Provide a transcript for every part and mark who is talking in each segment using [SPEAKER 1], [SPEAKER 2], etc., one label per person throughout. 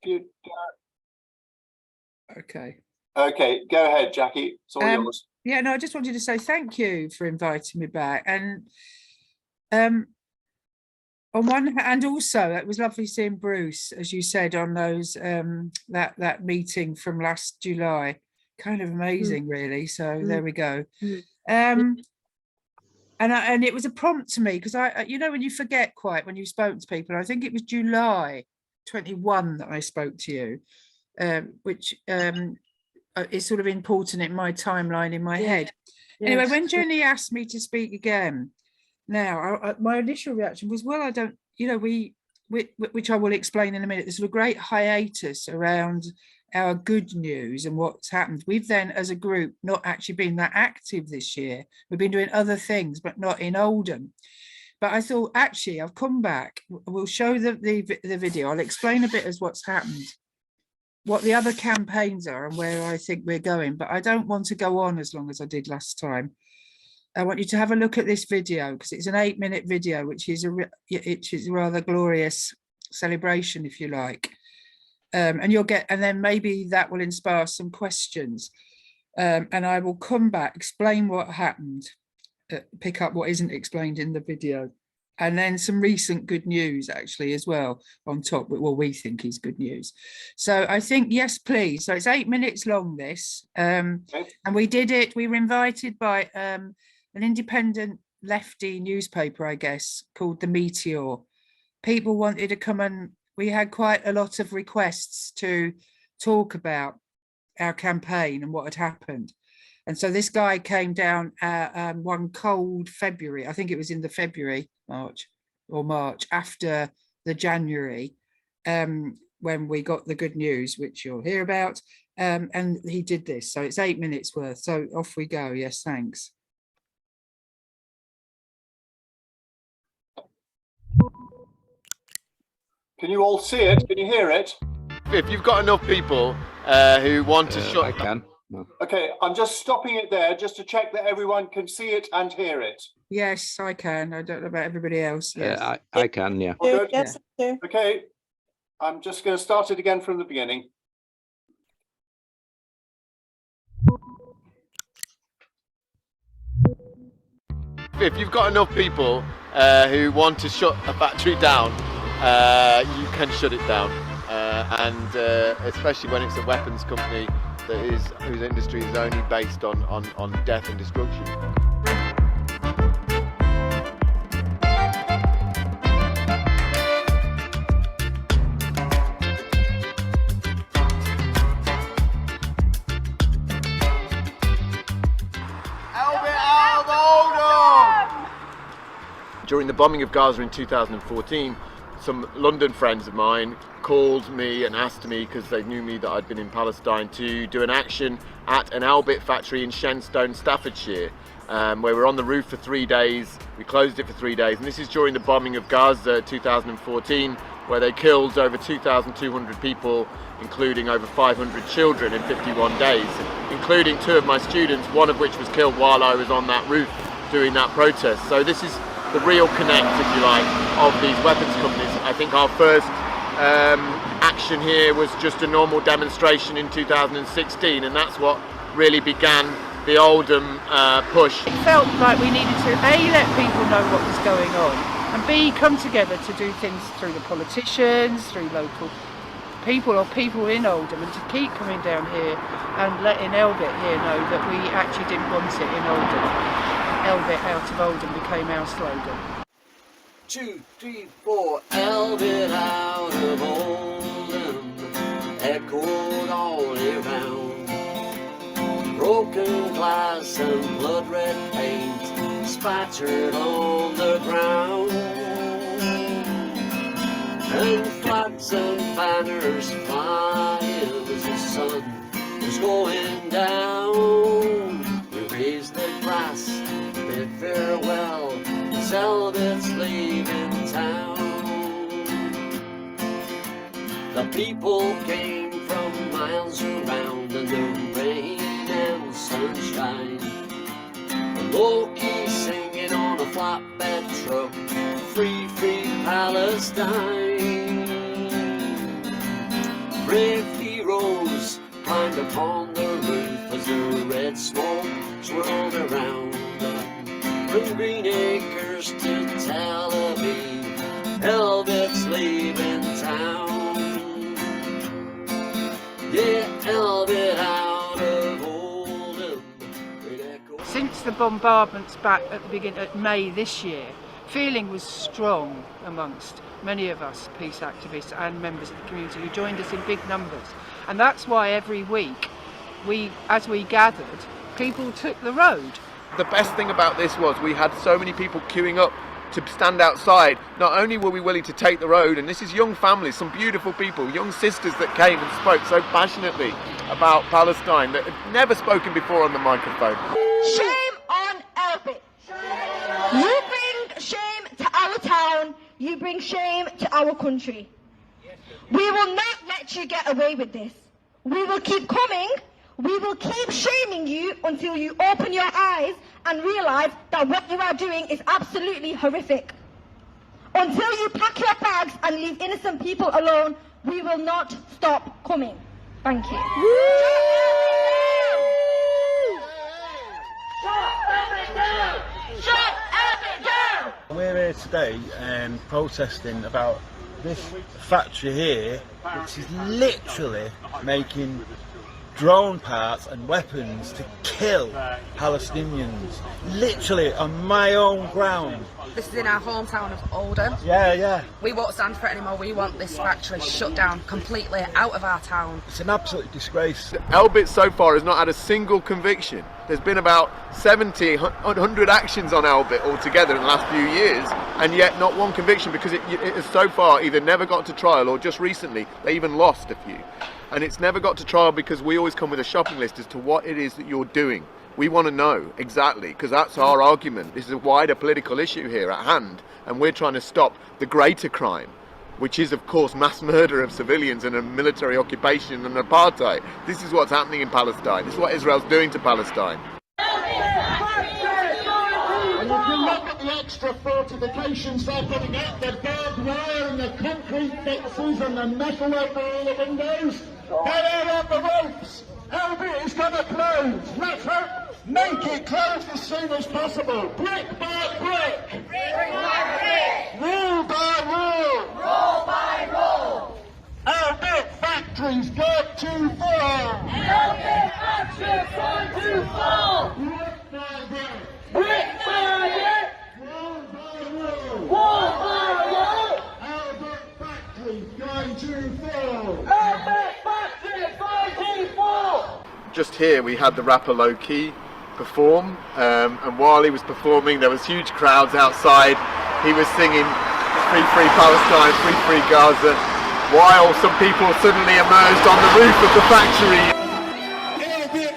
[SPEAKER 1] you,
[SPEAKER 2] Okay.
[SPEAKER 1] Okay, go ahead, Jackie. It's all yours.
[SPEAKER 2] Yeah, no, I just wanted to say thank you for inviting me back. And on one hand, also, it was lovely seeing Bruce, as you said, on those that meeting from last July. Kind of amazing, really. So there we go. And it was a prompt to me because you know, when you forget quite when you spoke to people, I think it was July 21 that I spoke to you, which is sort of important in my timeline in my head. Anyway, when Jenny asked me to speak again, now my initial reaction was, well, I don't, you know, which I will explain in a minute. There's a great hiatus around our good news and what's happened. We've then, as a group, not actually been that active this year. We've been doing other things, but not in Oldham. But I thought, actually, I've come back. We'll show the video. I'll explain a bit as what's happened, what the other campaigns are and where I think we're going. But I don't want to go on as long as I did last time. I want you to have a look at this video because it's an 8-minute video, which is a rather glorious celebration, if you like. And you'll get, and then maybe that will inspire some questions. And I will come back, explain what happened, pick up what isn't explained in the video, and then some recent good news actually as well on top, what we think is good news. So I think, yes, please. So it's 8 minutes long, this. And we did it, we were invited by an independent lefty newspaper, I guess, called The Meteor. People wanted to come, and we had quite a lot of requests to talk about our campaign and what had happened. And so this guy came down one cold February, I think it was in the March after the January, when we got the good news, which you'll hear about. And he did this. So it's 8 minutes worth. So off we go. Yes, thanks.
[SPEAKER 1] Can you all see it? Can you hear it?
[SPEAKER 3] If you've got enough people who want to shut...
[SPEAKER 4] I can. No.
[SPEAKER 1] Okay, I'm just stopping it there just to check that everyone can see it and hear it.
[SPEAKER 2] Yes, I can. I don't know about everybody else. Yes.
[SPEAKER 4] Yeah, I can, yeah.
[SPEAKER 1] Good.
[SPEAKER 5] Yes, yeah.
[SPEAKER 1] Okay, I'm just going to start it again from the beginning.
[SPEAKER 3] If you've got enough people who want to shut a factory down, you can shut it down. And especially when it's a weapons company whose industry is only based on death and destruction. During the bombing of Gaza in 2014, some London friends of mine called me and asked me, because they knew me that I'd been in Palestine, to do an action at an ELBIT factory in Shenstone, Staffordshire, where we're on the roof for 3 days. We closed it for 3 days, and this is during the bombing of Gaza 2014, where they killed over 2,200 people, including over 500 children in 51 days, including 2 of my students, one of which was killed while I was on that roof doing that protest. So this is the real connect, if you like, of these weapons companies. I think our first action here was just a normal demonstration in 2016, and that's what really began the Oldham push.
[SPEAKER 2] It felt like we needed to A, let people know what was going on, and B, come together to do things through the politicians, through local people or people in Oldham, and to keep coming down here and letting ELBIT here know that we actually didn't want it in Oldham. ELBIT out of Oldham became our slogan.
[SPEAKER 6] 2, 3, 4, ELBIT out of Oldham, echoed all around. Broken glass and blood red paint spattered on the ground. And flags and banners flying as the sun was going down. We raised the glass, bid farewell, as ELBIT's leaving town. The people came from miles around in the rain and sunshine. Loki singing on a flatbed truck, free, free Palestine. brave heroes climbed upon the roof as the red smoke swirled around. From Green Acres to Tel Aviv, ELBIT's leaving town. Yeah, ELBIT out of Oldham.
[SPEAKER 2] Since the bombardments back at the beginning of May this year, feeling was strong amongst many of us peace activists and members of the community who joined us in big numbers. And that's why every week, as we gathered, people took the road.
[SPEAKER 3] The best thing about this was we had so many people queuing up to stand outside. Not only were we willing to take the road, and this is young families, some beautiful people, young sisters that came and spoke so passionately about Palestine that had never spoken before on the microphone.
[SPEAKER 4] Shame on ELBIT. You bring shame to our town, you bring shame to our country. We will not let you get away with this. We will keep coming. We will keep shaming you until you open your eyes and realise that what you are doing is absolutely horrific. Until you pack your bags and leave innocent people alone, we will not stop coming. Thank you. Shut ELBIT down!
[SPEAKER 5] We're here today protesting about this factory here, which is literally making drone parts and weapons to kill Palestinians, literally on my own ground.
[SPEAKER 7] This is in our hometown of Oldham.
[SPEAKER 5] Yeah.
[SPEAKER 7] We won't stand for it anymore. We want this factory shut down completely, out of our town.
[SPEAKER 5] It's an absolute disgrace.
[SPEAKER 3] ELBIT so far has not had a single conviction. There's been about 70, 100 actions on ELBIT altogether in the last few years, and yet not one conviction, because it has so far either never got to trial or just recently they even lost a few. And it's never got to trial because we always come with a shopping list as to what it is that you're doing. We want to know exactly, because that's our argument. This is a wider political issue here at hand, and we're trying to stop the greater crime, which is of course mass murder of civilians and a military occupation and apartheid. This is what's happening in Palestine. This is what Israel's doing to Palestine.
[SPEAKER 8] And if you look at the extra fortifications they're putting out, the barbed wire and the concrete fixes and the metal over all the windows, get out the ropes. ELBIT is going to close. Let her make it close as soon as possible. Brick by brick. Brick by brick. Rule by rule. Roll by roll. ELBIT factories go too far. ELBIT factories go too far. Brick by brick. Brick by brick. Roll by roll. Roll by roll. ELBIT factories going too far. ELBIT factories going too far.
[SPEAKER 3] Just here we had the rapper Low Key perform, and while he was performing there was huge crowds outside. He was singing Free Free Palestine, Free Free Gaza, while some people suddenly emerged on the roof of the factory.
[SPEAKER 8] ELBIT.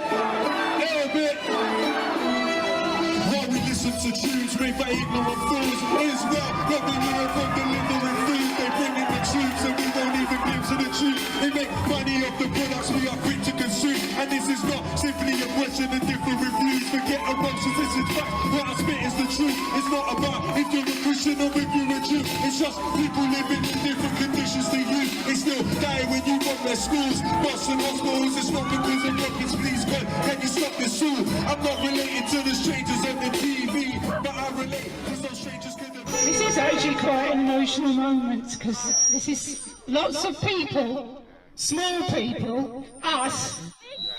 [SPEAKER 8] While we listen to tunes made by ignorant fools, Israel got the year from delivering food. They bring in the troops and we won't even give to the truth. They make money off the products we are quick to consume. And this is not simply a question of different reviews. Forget emotions, this is fact. What I spit is the truth. It's not about if you're a Christian or if you're a Jew. It's just people living in different conditions to you. They still die when you run their schools. Busting hospitals, it's not because of rockets. Please God, can you stop this soon? I'm not related to the strangers on the TV, but I relate because those strangers could have...
[SPEAKER 9] This is actually quite an emotional moment, because this is lots of people, small people, us,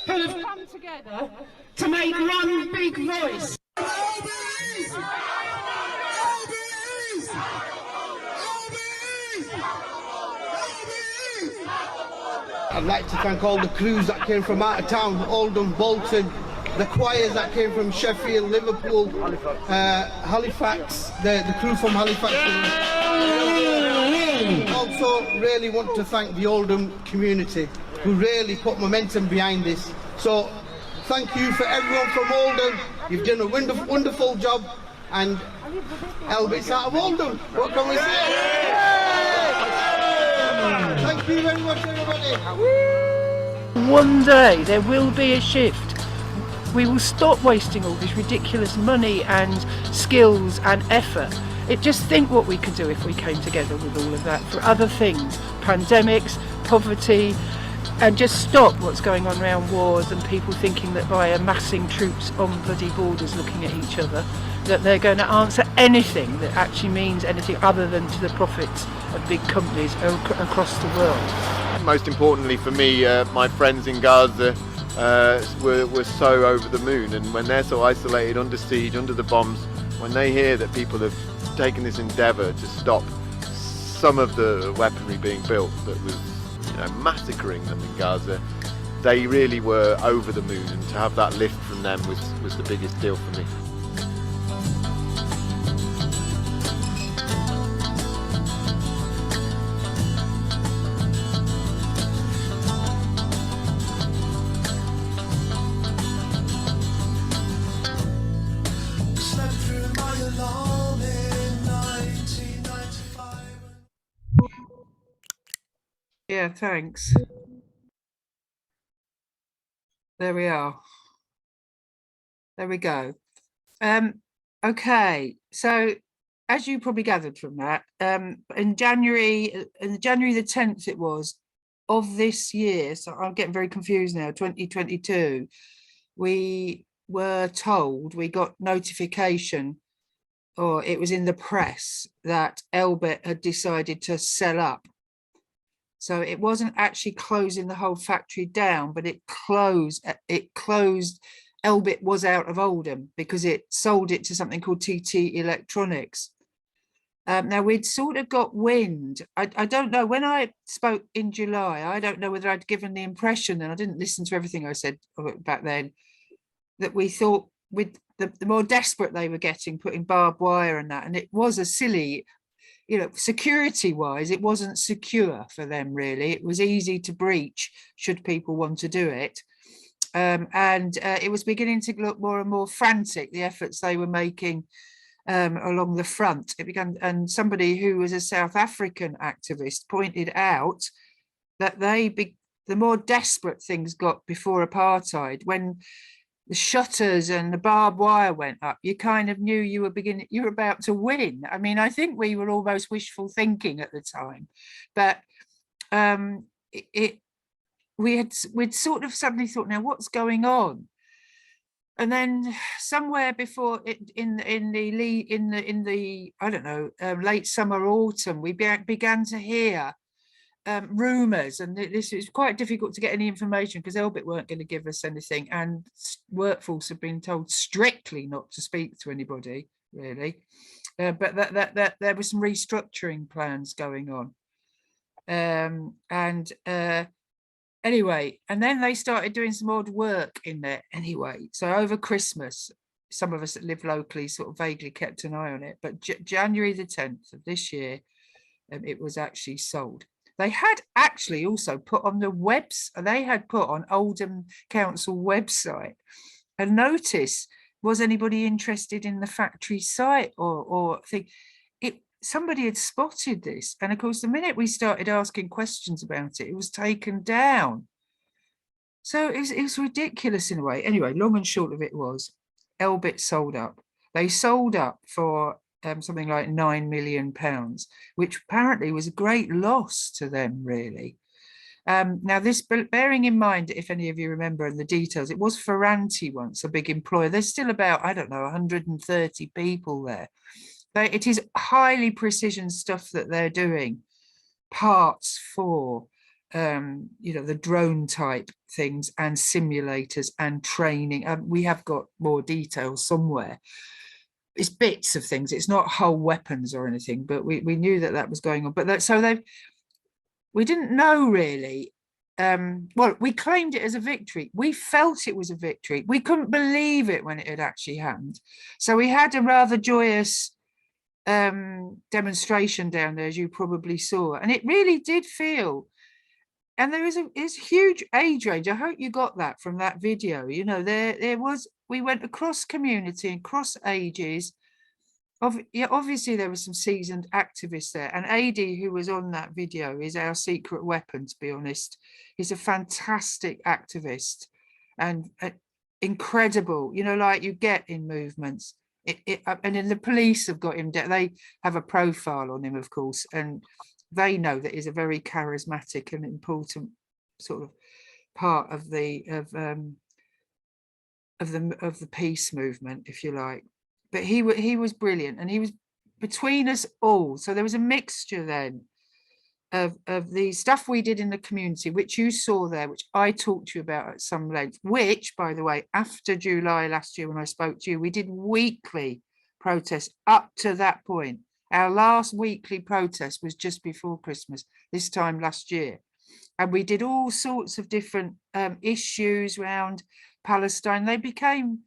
[SPEAKER 9] who have come together to make one big voice.
[SPEAKER 10] I'd like to thank all the crews that came from out of town, Oldham, Bolton, the choirs that came from Sheffield, Liverpool, Halifax, the crew from Halifax. Also really want to thank the Oldham community who really put momentum behind this. So thank you for everyone from Oldham. You've done a wonderful job, and ELBIT's out of Oldham. What can we say? Thank you very much, everybody.
[SPEAKER 2] One day there will be a shift. We will stop wasting all this ridiculous money and skills and effort. Just think what we could do if we came together with all of that for other things. Pandemics, poverty, and just stop what's going on around wars and people thinking that by amassing troops on bloody borders looking at each other, that they're going to answer anything that actually means anything other than to the profits of big companies across the world.
[SPEAKER 3] Most importantly for me, my friends in Gaza were so over the moon, and when they're so isolated, under siege, under the bombs, when they hear that people have taken this endeavour to stop some of the weaponry being built that was massacring them in Gaza, they really were over the moon, and to have that lift from them was the biggest deal for me.
[SPEAKER 2] Yeah, thanks. There we are. There we go. Okay, so as you probably gathered from that, in January the 10th it was of this year, so I'm getting very confused now, 2022, we were told, we got notification, or it was in the press, that ELBIT had decided to sell up. So it wasn't actually closing the whole factory down, but it closed. ELBIT was out of Oldham because it sold it to something called TT Electronics. Now we'd sort of got wind. I don't know, when I spoke in July, I don't know whether I'd given the impression, and I didn't listen to everything I said back then, that we thought with the more desperate they were getting, putting barbed wire and that, and it was a silly, security wise, it wasn't secure for them really. It was easy to breach should people want to do it. And it was beginning to look more and more frantic, the efforts they were making along the front. It began, and somebody who was a South African activist pointed out that the more desperate things got before apartheid, when the shutters and the barbed wire went up, you kind of knew you were about to win. I mean, I think we were almost wishful thinking at the time, but we'd sort of suddenly thought, now what's going on? And then somewhere before in the I don't know, late summer, autumn, we began to hear rumours, and this is quite difficult to get any information because ELBIT weren't going to give us anything, and workforce have been told strictly not to speak to anybody really, but that there were some restructuring plans going on, anyway, and then they started doing some odd work in there anyway. So over Christmas, some of us that live locally sort of vaguely kept an eye on it, but January the 10th of this year, it was actually sold. They had actually also put on Oldham Council website a notice, was anybody interested in the factory site or thing. Somebody had spotted this, and of course the minute we started asking questions about it, it was taken down. So it was ridiculous in a way. Anyway, long and short of it was, ELBIT sold up. They sold up for something like £9 million, which apparently was a great loss to them, really. Now, this, bearing in mind, if any of you remember in the details, it was Ferranti once, a big employer. There's still about, I don't know, 130 people there. It is highly precision stuff that they're doing, parts for, the drone type things and simulators and training. We have got more details somewhere. It's bits of things. It's not whole weapons or anything, but we knew that was going on. But we didn't know really. Well, we claimed it as a victory. We felt it was a victory. We couldn't believe it when it had actually happened. So we had a rather joyous demonstration down there, as you probably saw, and it really did feel. And there is a huge age range. I hope you got that from that video. There was. We went across community and cross ages. Obviously, there were some seasoned activists there. And AD, who was on that video, is our secret weapon, to be honest. He's a fantastic activist and incredible, like you get in movements. And then the police have got him. They have a profile on him, of course, and they know that he's a very charismatic and important sort of part of the peace movement, if you like. But he was brilliant, and he was between us all. So there was a mixture then of the stuff we did in the community, which you saw there, which I talked to you about at some length, which, by the way, after July last year when I spoke to you, we did weekly protests up to that point. Our last weekly protest was just before Christmas, this time last year. And we did all sorts of different issues around Palestine. They became,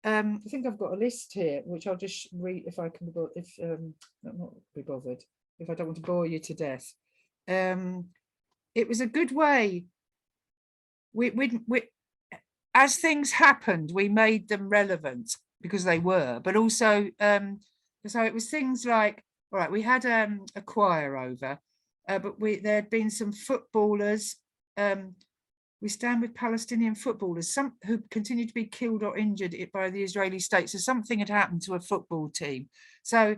[SPEAKER 2] I think I've got a list here, which I'll just read if I can, not be bothered, if I don't want to bore you to death. It was a good way. As things happened, we made them relevant because they were, but also, so it was things like, all right, we had a choir over, but there had been some footballers. We stand with Palestinian footballers, some who continue to be killed or injured by the Israeli state. So something had happened to a football team. So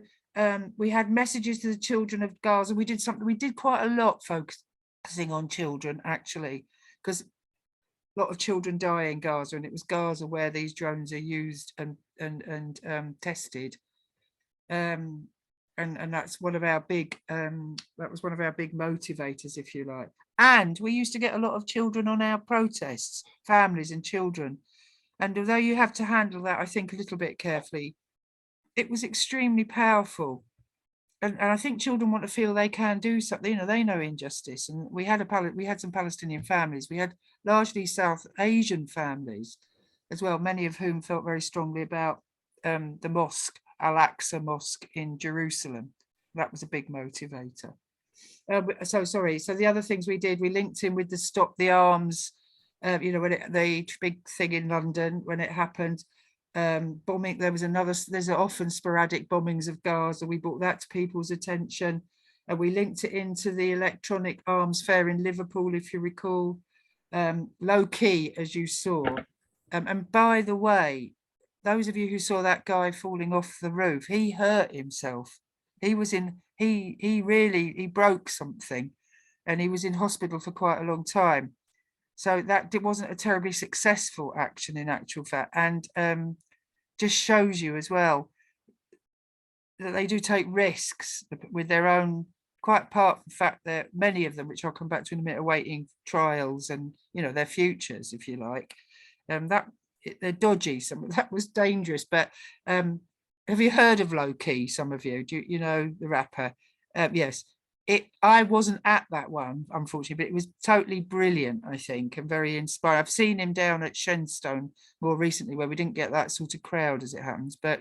[SPEAKER 2] we had messages to the children of Gaza. We did quite a lot focusing on children, actually, because a lot of children die in Gaza, and it was Gaza where these drones are used and tested. And that's one of our big, that was one of our big motivators, if you like. And we used to get a lot of children on our protests, families and children. And although you have to handle that, I think, a little bit carefully, it was extremely powerful. And I think children want to feel they can do something, you know, they know injustice. And we had some Palestinian families. We had largely South Asian families as well, many of whom felt very strongly about the mosque, Al-Aqsa Mosque in Jerusalem. That was a big motivator. So the other things we did, we linked in with the Stop the Arms, you know, when the big thing in London, when it happened, bombing, there's often sporadic bombings of Gaza. We brought that to people's attention, and we linked it into the electronic arms fair in Liverpool, if you recall, low key, as you saw. And by the way, those of you who saw that guy falling off the roof, he hurt himself. He broke something, and he was in hospital for quite a long time. So that wasn't a terribly successful action in actual fact, and just shows you as well that they do take risks with their own, quite apart from the fact that many of them, which I'll come back to in a minute, are waiting trials and, you know, their futures, if you like. They're dodgy. Some of that was dangerous. But have you heard of Low Key? Some of you, do you know the rapper? Yes. I wasn't at that one, unfortunately, but it was totally brilliant, I think, and very inspiring. I've seen him down at Shenstone more recently, where we didn't get that sort of crowd as it happens, but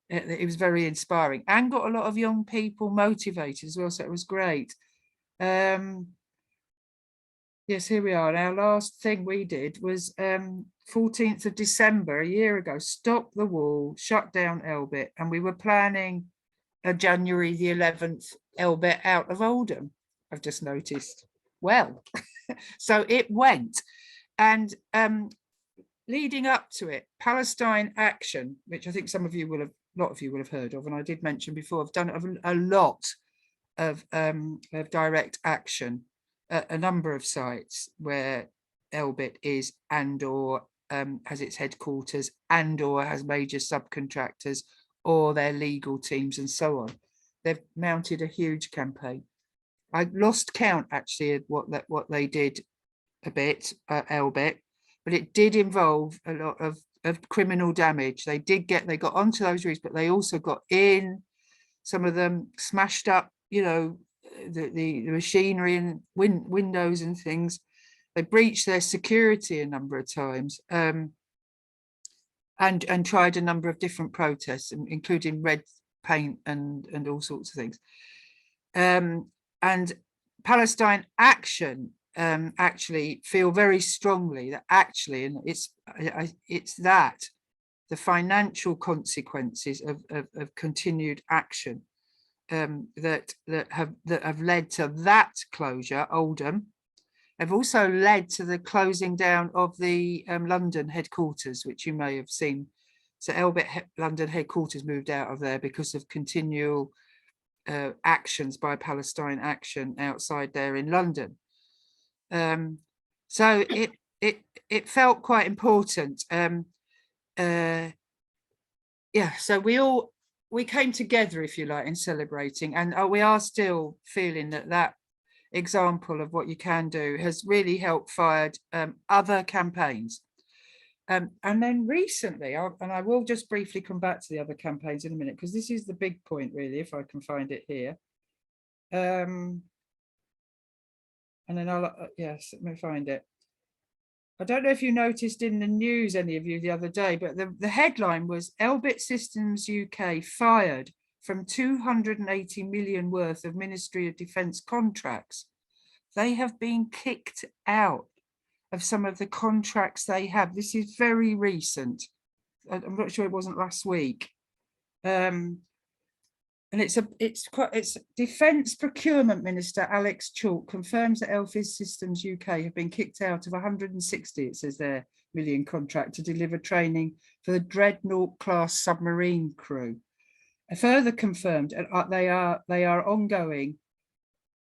[SPEAKER 2] it was very inspiring and got a lot of young people motivated as well, so it was great. Yes, here we are. Our last thing we did was 14th of December, a year ago, stop the wall, shut down ELBIT, and we were planning a January the 11th ELBIT out of Oldham, I've just noticed. Well, so it went. And leading up to it, Palestine Action, which I think a lot of you will have heard of, and I did mention before, I've done a lot of direct action at a number of sites where ELBIT is and/or has its headquarters and/or has major subcontractors or their legal teams and so on. They've mounted a huge campaign. I lost count actually of what they did a bit at ELBIT, but it did involve a lot of criminal damage. They got onto those roofs, but they also got in. Some of them smashed up, you know, the machinery and windows and things. They breached their security a number of times. And tried a number of different protests, including red paint and all sorts of things. And Palestine Action actually feel very strongly that actually, and it's that the financial consequences of continued action that have led to that closure, Oldham, have also led to the closing down of the London headquarters, which you may have seen. So ELBIT London headquarters moved out of there because of continual actions by Palestine Action outside there in London. So it felt quite important. Yeah, so we came together, if you like, in celebrating, and we are still feeling that example of what you can do has really helped fired other campaigns. And then recently, and I will just briefly come back to the other campaigns in a minute, because this is the big point, really, if I can find it here. And then yes, let me find it. I don't know if you noticed in the news, any of you, the other day, but the headline was ELBIT Systems UK fired from 280 million worth of Ministry of Defence contracts. They have been kicked out of some of the contracts they have. This is very recent. I'm not sure it wasn't last week. And it's Defence Procurement Minister Alex Chalk confirms that ELBIT Systems UK have been kicked out of 160, it says there, million contract to deliver training for the Dreadnought class submarine crew. Further confirmed they are ongoing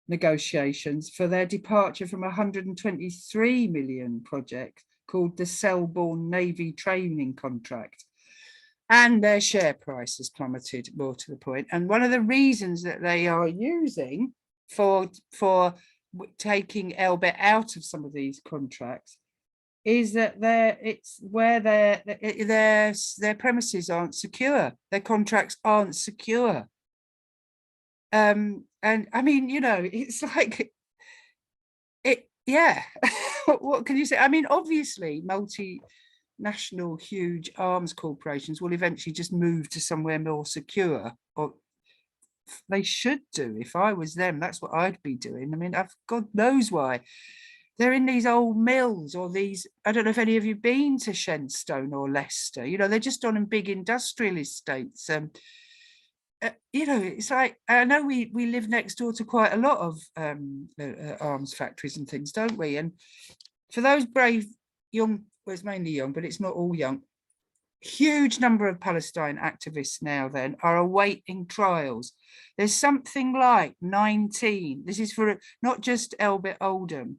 [SPEAKER 2] negotiations for their departure from a 123 million project called the Selborne Navy Training Contract. And their share price has plummeted, more to the point. And one of the reasons that they are using for taking ELBIT out of some of these contracts is that their premises aren't secure, their contracts aren't secure. And I mean, you know, it's like yeah. What can you say? I mean, obviously multinational huge arms corporations will eventually just move to somewhere more secure, or they should do. If I was them, that's what I'd be doing. I mean, God knows why. They're in these old mills, or these, I don't know if any of you been to Shenstone or Leicester, you know, they're just on in big industrial estates. You know, it's like, I know we live next door to quite a lot of arms factories and things, don't we? And for those brave young, well, it's mainly young, but it's not all young, huge number of Palestine activists now then are awaiting trials. There's something like 19, this is for not just ELBIT Oldham.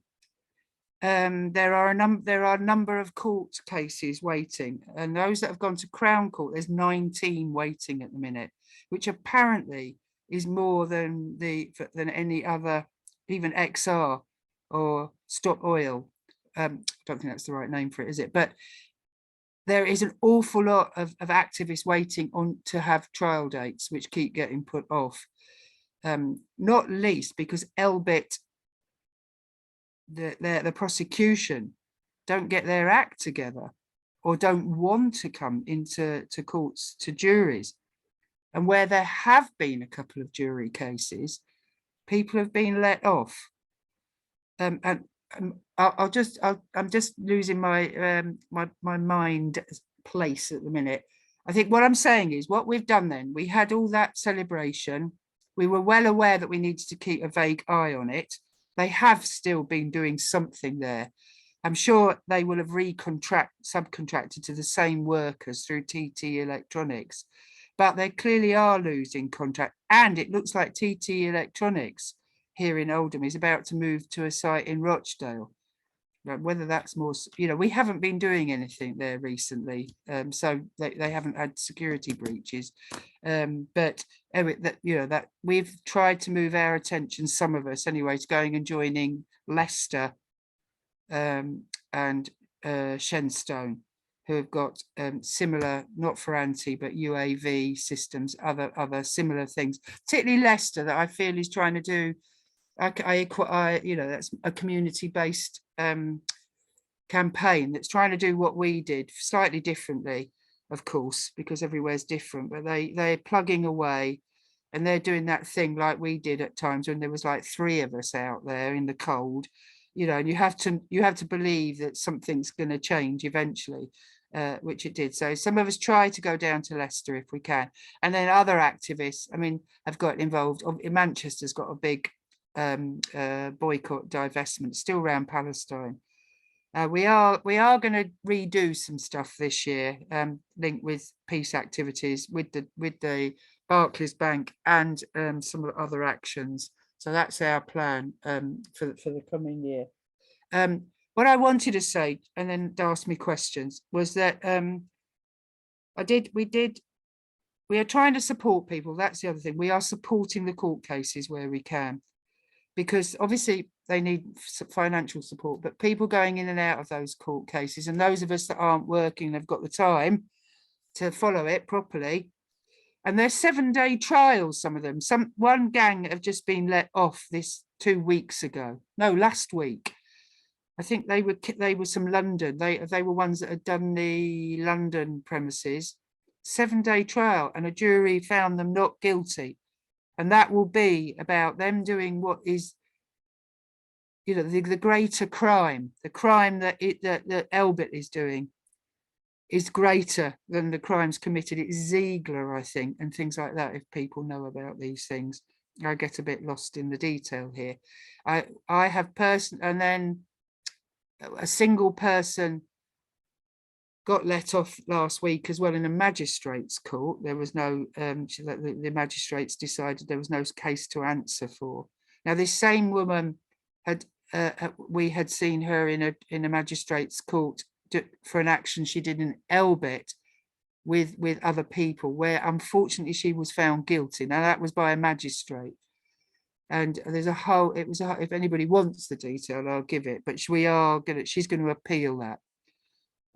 [SPEAKER 2] There are a number of court cases waiting, and those that have gone to Crown Court, there's 19 waiting at the minute, which apparently is more than any other, even XR or Stop Oil. I don't think that's the right name for it, is it? But there is an awful lot of activists waiting on to have trial dates, which keep getting put off. Not least because ELBIT, the prosecution, don't get their act together, or don't want to come into courts, to juries. And where there have been a couple of jury cases, people have been let off. And I'm just losing my my mind place at the minute. I think what I'm saying is, what we've done then, we had all that celebration. We were well aware that we needed to keep a vague eye on it. They have still been doing something there. I'm sure they will have subcontracted to the same workers through TT Electronics, but they clearly are losing contract. And it looks like TT Electronics here in Oldham is about to move to a site in Rochdale. Whether that's more, you know, we haven't been doing anything there recently, so they haven't had security breaches, but you know, that we've tried to move our attention, some of us anyway, to going and joining Leicester and Shenstone, who have got similar, not for anti, but UAV systems, other similar things, particularly Leicester, that I feel is trying to do. You know, that's a community-based campaign that's trying to do what we did, slightly differently, of course, because everywhere's different, but they're plugging away, and they're doing that thing like we did at times when there was like 3 of us out there in the cold, you know, and you have to believe that something's going to change eventually, which it did. So some of us try to go down to Leicester if we can, and then other activists, I mean, have got involved. Manchester's got a big boycott divestment still around Palestine. We are going to redo some stuff this year, linked with peace activities with the Barclays Bank and some other actions. So that's our plan for the coming year. What I wanted to say, and then ask me questions, was that we are trying to support people. That's the other thing. We are supporting the court cases where we can, because obviously they need financial support, but people going in and out of those court cases, and those of us that aren't working have got the time to follow it properly. And they're 7-day trials, some of them. One gang have just been let off this 2 weeks ago. No, last week. I think they were some London. They were ones that had done the London premises. 7-day trial, and a jury found them not guilty. And that will be about them doing what is, you know, the greater crime, the crime that ELBIT is doing is greater than the crimes committed at Ziegler, I think, and things like that. If people know about these things, I get a bit lost in the detail here. I have and then a single person got let off last week as well in a magistrate's court. There was no, the magistrates decided there was no case to answer for. Now, this same woman we had seen her in a magistrate's court for an action she did in ELBIT with other people, where unfortunately she was found guilty. Now that was by a magistrate, and there's if anybody wants the detail, I'll give it, but she's going to appeal that.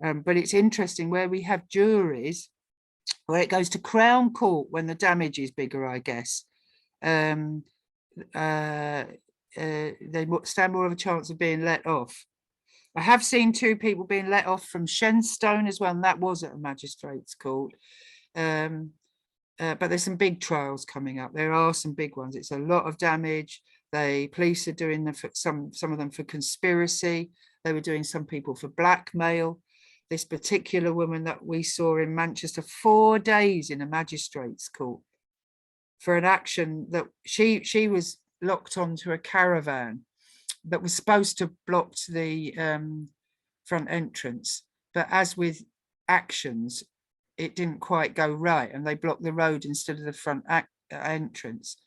[SPEAKER 2] But it's interesting where we have juries where it goes to Crown Court when the damage is bigger, I guess. They stand more of a chance of being let off. I have seen 2 people being let off from Shenstone as well, and that was at a magistrate's court. But there's some big trials coming up. There are some big ones. It's a lot of damage. The police are doing them for some of them for conspiracy. They were doing some people for blackmail. This particular woman that we saw in Manchester, 4 days in a magistrate's court for an action that she was locked onto a caravan that was supposed to block the front entrance, but as with actions, it didn't quite go right, and they blocked the road instead of the front entrance.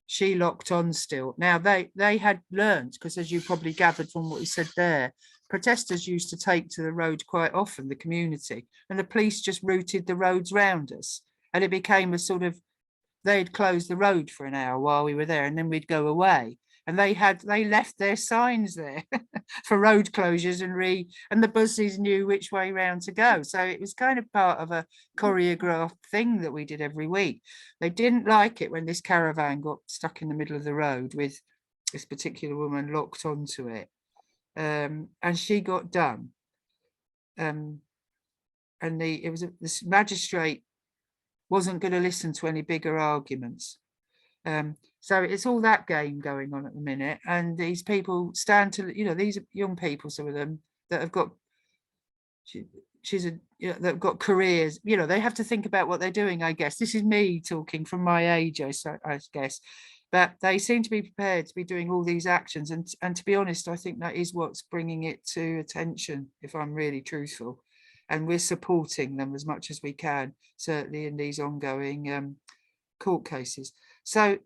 [SPEAKER 2] She locked on still. Now they had learned, because as you probably gathered from what you said there, protesters used to take to the road quite often, the community, and the police just routed the roads round us, and it became a sort of, they'd close the road for an hour while we were there, and then we'd go away. And they left their signs there for road closures, and the buses knew which way round to go. So it was kind of part of a choreographed thing that we did every week. They didn't like it when this caravan got stuck in the middle of the road with this particular woman locked onto it. And she got done. And this magistrate wasn't going to listen to any bigger arguments. So it's all that game going on at the minute, and these people stand to, you know, these young people, some of them that have got, they've got careers, you know, they have to think about what they're doing, I guess. This is me talking from my age, I guess, but they seem to be prepared to be doing all these actions, and to be honest, I think that is what's bringing it to attention, if I'm really truthful, and we're supporting them as much as we can, certainly in these ongoing court cases. So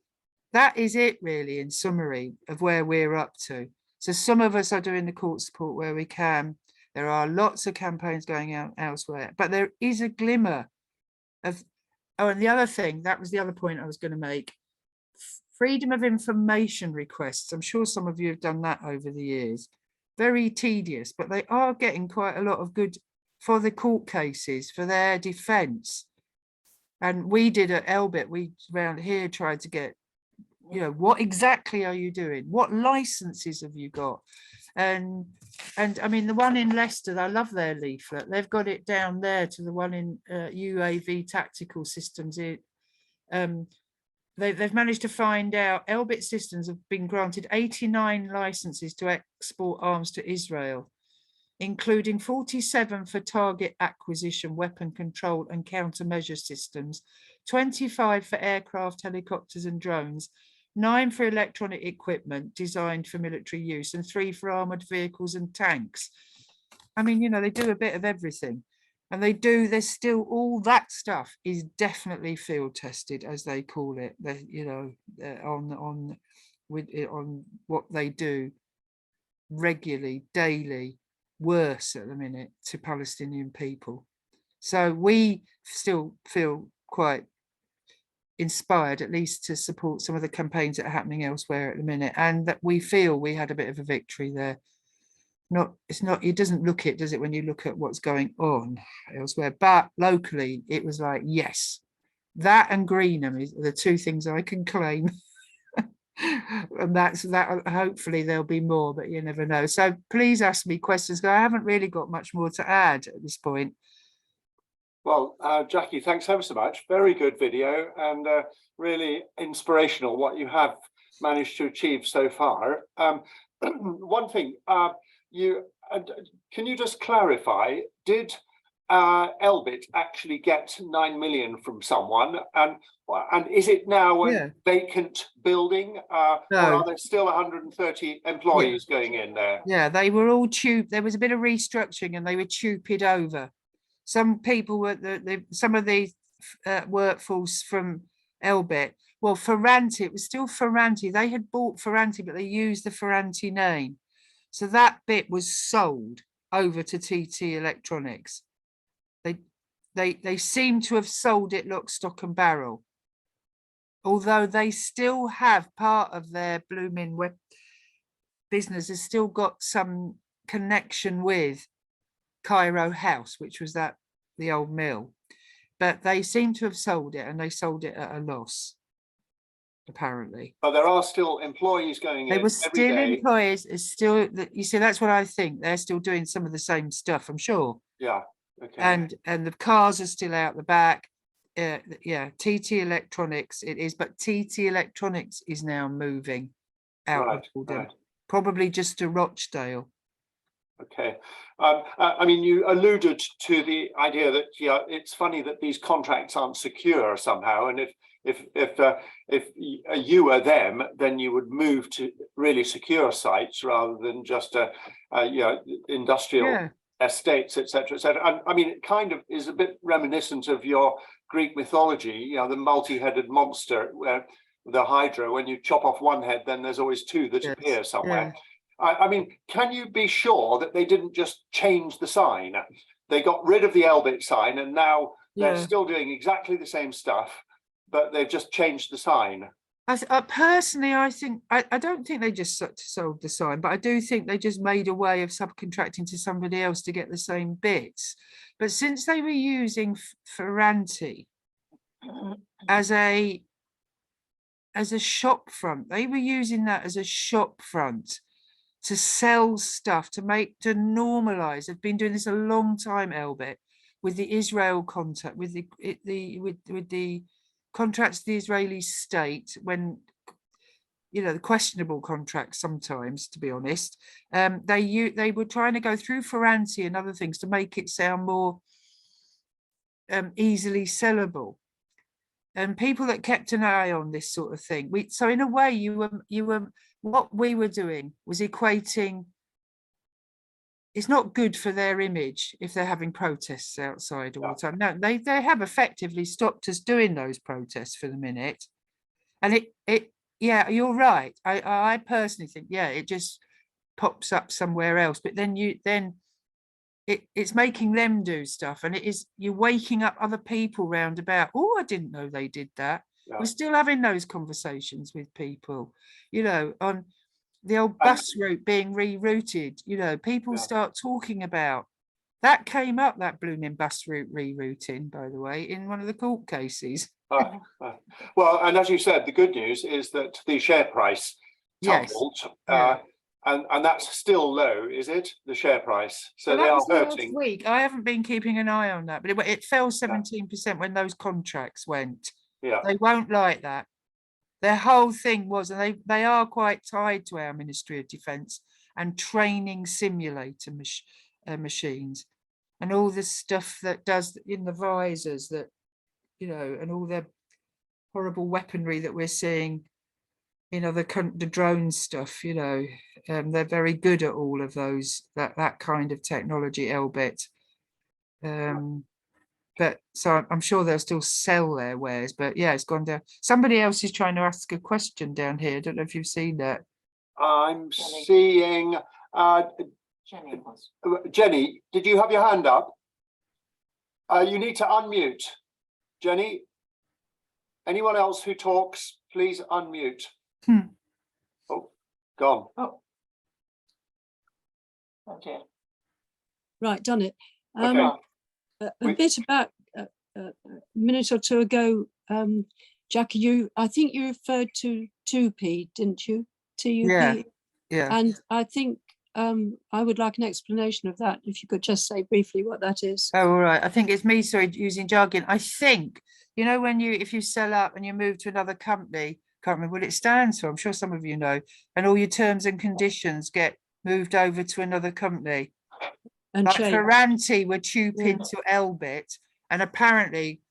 [SPEAKER 2] that is it really, in summary, of where we're up to. So some of us are doing the court support where we can. There are lots of campaigns going out elsewhere, but there is a glimmer of, and the other thing, that was the other point I was going to make, freedom of information requests. I'm sure some of you have done that over the years. Very tedious, but they are getting quite a lot of good for the court cases, for their defence. And we did at ELBIT, we around here tried to get, you know, what exactly are you doing? What licenses have you got? And I mean, the one in Leicester, I love their leaflet. They've got it down there to the one in UAV tactical systems. They've managed to find out ELBIT systems have been granted 89 licenses to export arms to Israel, including 47 for target acquisition, weapon control and countermeasure systems, 25 for aircraft, helicopters and drones, 9 for electronic equipment designed for military use, and 3 for armoured vehicles and tanks. I mean, you know, they do a bit of everything. And there's still all that stuff is definitely field tested, as they call it, you know, on what they do. regularly, daily, worse at the minute to Palestinian people. So we still feel quite inspired, at least, to support some of the campaigns that are happening elsewhere at the minute, and that we feel we had a bit of a victory there. It doesn't look it, does it, when you look at what's going on elsewhere, but locally it was like, yes, that and Greenham is the two things I can claim. And that's that. Hopefully there'll be more, but you never know. So please ask me questions, because I haven't really got much more to add at this point.
[SPEAKER 1] Well, Jackie, thanks ever so much. Very good video, and really inspirational what you have managed to achieve so far. One thing, can you just clarify, did ELBIT actually get 9 million from someone, and is it now a vacant building, or are there still 130 employees going in there?
[SPEAKER 2] Yeah, they were all there was a bit of restructuring and they were tupied over. Some people were some of the workforce from ELBIT. Well, Ferranti, it was still Ferranti. They had bought Ferranti, but they used the Ferranti name. So that bit was sold over to TT Electronics. They seem to have sold it lock, stock and barrel. Although they still have part of their blooming web business has still got some connection with Cairo House, which was the old mill, but they seem to have sold it, and they sold it at a loss, apparently.
[SPEAKER 1] But there are still employees going in.
[SPEAKER 2] They were still employees. It's still, you see, that's what I think. They're still doing some of the same stuff, I'm sure.
[SPEAKER 1] Yeah. Okay.
[SPEAKER 2] And the cars are still out the back. Yeah, TT Electronics it is, but TT Electronics is now moving out of Oldham, probably just to Rochdale.
[SPEAKER 1] Okay. I mean, you alluded to the idea that it's funny that these contracts aren't secure somehow, and if you were them, then you would move to really secure sites rather than just industrial estates, etc., etc. And I mean, it kind of is a bit reminiscent of your Greek mythology, the multi-headed monster, the Hydra. When you chop off one head, then there's always two that appear somewhere. I mean, can you be sure that they didn't just change the sign? They got rid of the ELBIT sign, and now they're still doing exactly the same stuff, but they've just changed the sign.
[SPEAKER 2] Personally, I think I don't think they just sold the sign, but I do think they just made a way of subcontracting to somebody else to get the same bits. But since they were using Ferranti as a shop front, they were using that as a shop front to sell stuff, to normalize. They've been doing this a long time, ELBIT, with the Israel contact, with the contracts to the Israeli state, when the questionable contracts sometimes, to be honest. They were trying to go through Ferranti and other things to make it sound more easily sellable. And people that kept an eye on this sort of thing. So in a way, what we were doing was equating. It's not good for their image if they're having protests outside all the time. No, they have effectively stopped us doing those protests for the minute. And yeah, you're right. I personally think, it just pops up somewhere else. But then it's making them do stuff, and you're waking up other people round about. Oh, I didn't know they did that. We're still having those conversations with people, on the old bus route being rerouted. People start talking about that. Came up, that blooming bus route rerouting, by the way, in one of the court cases.
[SPEAKER 1] Well, and as you said, the good news is that the share price tumbled, and that's still low, is it? The share price. So they are hurting.
[SPEAKER 2] Last week, I haven't been keeping an eye on that, but it fell 17% when those contracts went.
[SPEAKER 1] Yeah,
[SPEAKER 2] they won't like that. Their whole thing was, and they are quite tied to our Ministry of Defence and training simulator machines and all this stuff that does in the visors, that and all the horrible weaponry that we're seeing in other the drone stuff. They're very good at all of those, that kind of technology, ELBIT. But so I'm sure they'll still sell their wares, but it's gone down. Somebody else is trying to ask a question down here. I don't know if you've seen that.
[SPEAKER 1] I'm seeing Jenny, did you have your hand up? You need to unmute. Jenny, anyone else who talks, please unmute. Oh, gone.
[SPEAKER 11] Oh. Okay. Right, done it.
[SPEAKER 1] Okay.
[SPEAKER 11] A bit about a minute or two ago, Jackie, I think you referred to 2P, didn't you? TUP.
[SPEAKER 2] Yeah.
[SPEAKER 11] And I think I would like an explanation of that, if you could just say briefly what that is.
[SPEAKER 2] Oh, all right. I think it's me, sorry, using jargon. I think, you know, if you sell up and you move to another company, can't remember what it stands for, I'm sure some of you know, and all your terms and conditions get moved over to another company.
[SPEAKER 11] And
[SPEAKER 2] like Ferranti were TUPing to ELBIT, and apparently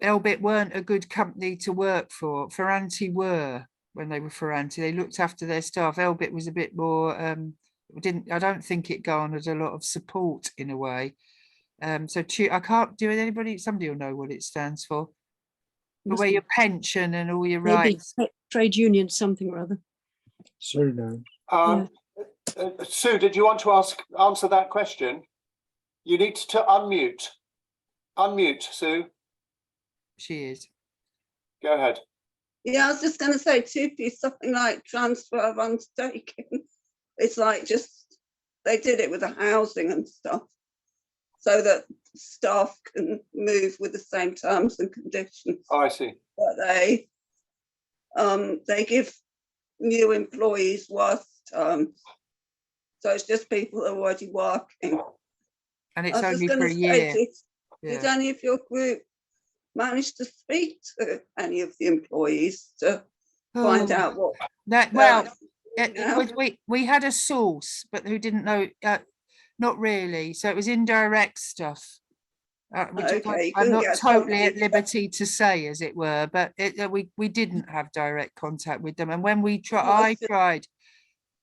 [SPEAKER 2] ELBIT weren't a good company to work for. Ferranti were, when they were Ferranti, they looked after their staff. ELBIT was a bit more, I don't think it garnered a lot of support in a way. So I can't do it. Anybody, somebody will know what it stands for. But where your pension and all your rights.
[SPEAKER 11] Trade union, something or other.
[SPEAKER 5] So no.
[SPEAKER 1] Sue, did you want to answer that question? You need to unmute. Unmute, Sue.
[SPEAKER 2] She is.
[SPEAKER 1] Go ahead.
[SPEAKER 12] Yeah, I was just going to say 2P is something like transfer of undertaking. It's like just, they did it with the housing and stuff so that staff can move with the same terms and conditions.
[SPEAKER 1] Oh, I see.
[SPEAKER 12] But they give new employees worse terms. So it's just people that are already working.
[SPEAKER 2] And it's only for a year.
[SPEAKER 12] Did any of your group manage to speak to any of the employees to find out what?
[SPEAKER 2] We had a source, but who didn't know, not really. So it was indirect stuff. Which I'm not totally at liberty to say, as it were, but we didn't have direct contact with them. And when I tried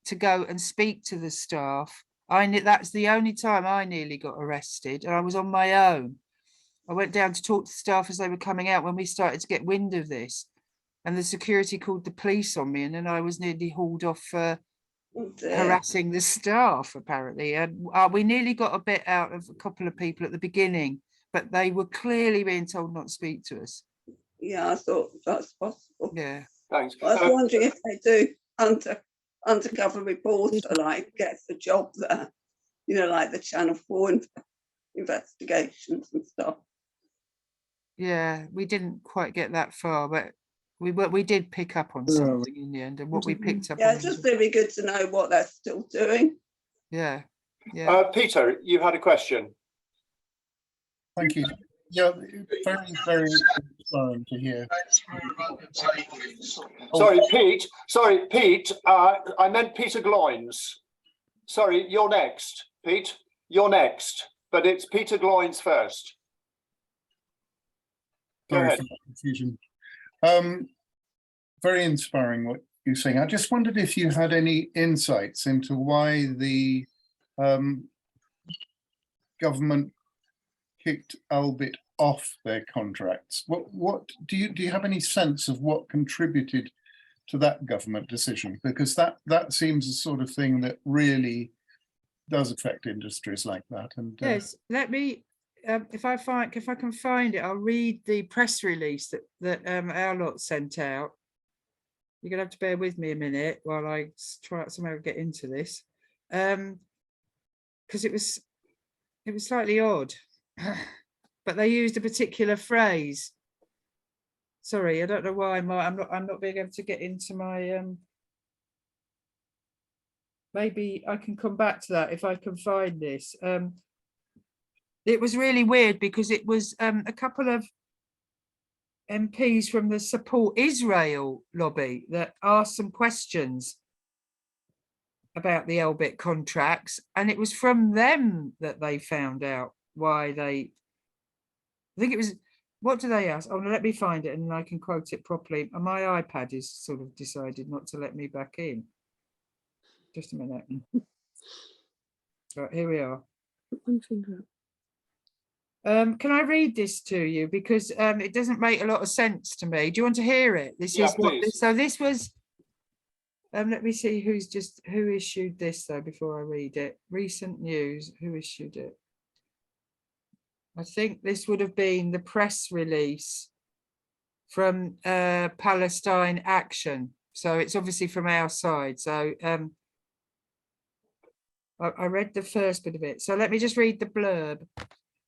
[SPEAKER 2] to go and speak to the staff, that's the only time I nearly got arrested, and I was on my own. I went down to talk to the staff as they were coming out when we started to get wind of this, and the security called the police on me, and then I was nearly hauled off for harassing the staff, apparently. And we nearly got a bit out of a couple of people at the beginning, but they were clearly being told not to speak to us.
[SPEAKER 12] Yeah, I thought that's possible.
[SPEAKER 2] Yeah.
[SPEAKER 1] Thanks.
[SPEAKER 12] I was wondering if they do undercover reporter, like gets the job there, you know, like the Channel 4 investigations and stuff.
[SPEAKER 2] Yeah, we didn't quite get that far, but we did pick up on something in the end, and what we picked up on.
[SPEAKER 12] It's just really good to know what they're still doing.
[SPEAKER 2] Yeah.
[SPEAKER 1] Peter, you had a question.
[SPEAKER 13] Thank you. Yeah, very, very inspiring to hear.
[SPEAKER 1] Sorry, Pete. I meant Peter Gloines. Sorry, you're next, Pete. You're next, but it's Peter Gloines first. Go ahead.
[SPEAKER 13] For confusion. Very inspiring what you're saying. I just wondered if you had any insights into why the government kicked ELBIT off their contracts. What do you have any sense of what contributed to that government decision? Because that seems the sort of thing that really does affect industries like that. And
[SPEAKER 2] yes, let me if I can find it, I'll read the press release that our lot sent out. You're gonna have to bear with me a minute while I try somehow get into this, because it was slightly odd. But they used a particular phrase. Sorry, I don't know why I'm not being able to get into my maybe I can come back to that if I can find this. It was really weird because it was a couple of MPs from the Support Israel lobby that asked some questions about the ELBIT contracts, and it was from them that they found out why I think it was, what do they ask? Oh, no, let me find it and I can quote it properly. My iPad is sort of decided not to let me back in. Just a minute. Right, here we are.
[SPEAKER 11] One finger
[SPEAKER 2] up. Can I read this to you? Because it doesn't make a lot of sense to me. Do you want to hear it? This is what, so this was Let me see who issued this though before I read it. Recent news, who issued it? I think this would have been the press release from Palestine Action. So it's obviously from our side. So I read the first bit of it. So let me just read the blurb.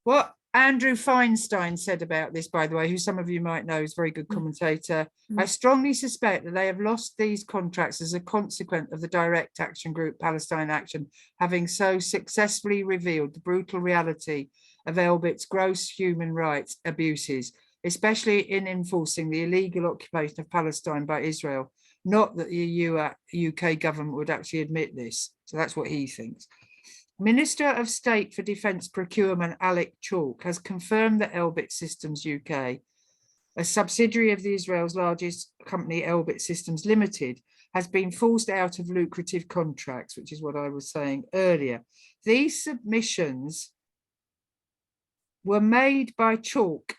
[SPEAKER 2] What Andrew Feinstein said about this, by the way, who some of you might know is a very good commentator. I strongly suspect that they have lost these contracts as a consequence of the direct action group Palestine Action having so successfully revealed the brutal reality of ELBIT's gross human rights abuses, especially in enforcing the illegal occupation of Palestine by Israel. Not that the UK government would actually admit this. So that's what he thinks. Minister of State for Defence Procurement Alec Chalk has confirmed that ELBIT Systems UK, a subsidiary of the Israel's largest company ELBIT Systems Limited, has been forced out of lucrative contracts, which is what I was saying earlier. These submissions were made by Chalk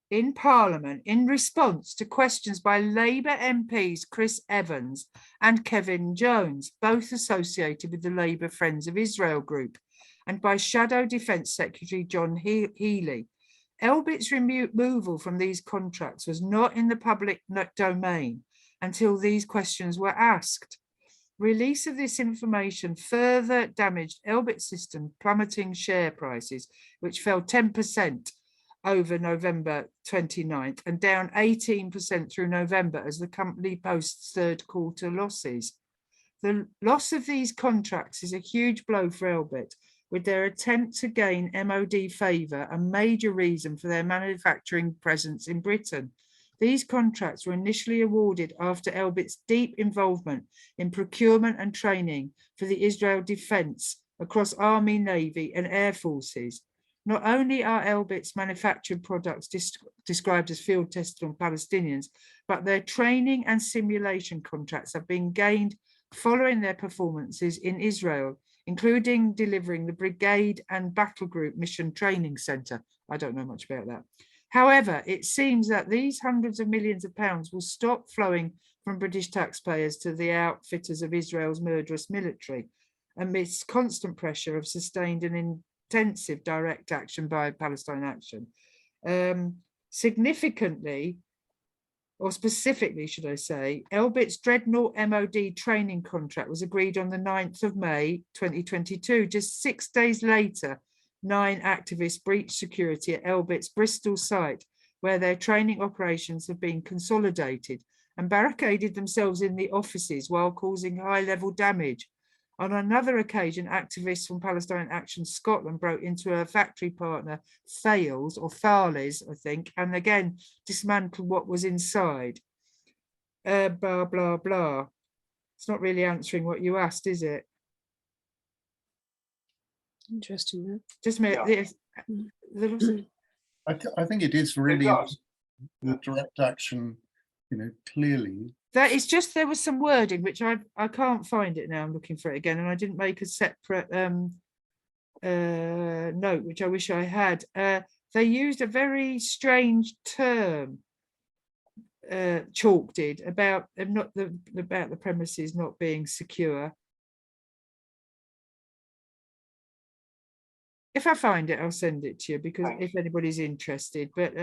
[SPEAKER 2] in Parliament in response to questions by Labour MPs Chris Evans and Kevin Jones, both associated with the Labour Friends of Israel group, and by Shadow Defence Secretary John Healey. ELBIT's removal from these contracts was not in the public domain until these questions were asked. Release of this information further damaged ELBIT System, plummeting share prices, which fell 10% over November 29th and down 18% through November as the company posts third quarter losses. The loss of these contracts is a huge blow for ELBIT, with their attempt to gain MOD favour a major reason for their manufacturing presence in Britain. These contracts were initially awarded after ELBIT's deep involvement in procurement and training for the Israel defence across Army, Navy and Air Forces. Not only are ELBIT's manufactured products described as field tested on Palestinians, but their training and simulation contracts have been gained following their performances in Israel, including delivering the Brigade and Battle Group Mission Training Centre. I don't know much about that. However, it seems that these hundreds of millions of pounds will stop flowing from British taxpayers to the outfitters of Israel's murderous military amidst constant pressure of sustained and intensive direct action by Palestine Action. Significantly, or specifically, should I say, ELBIT's Dreadnought MOD training contract was agreed on the 9th of May 2022. Just 6 days later, 9 activists breached security at ELBIT's Bristol site, where their training operations have been consolidated, and barricaded themselves in the offices while causing high-level damage. On another occasion, activists from Palestine Action Scotland broke into a factory partner, Thales, or Thales, I think, and again dismantled what was inside. Blah, blah, blah. It's not really answering what you asked, is it?
[SPEAKER 11] Interesting.
[SPEAKER 2] Just make this.
[SPEAKER 13] I think it is really the direct action, clearly.
[SPEAKER 2] That is just, there was some wording which I can't find it now. I'm looking for it again, and I didn't make a separate note, which I wish I had. They used a very strange term, Chalk did, about the premises not being secure. If I find it, I'll send it to you, because if anybody's interested. But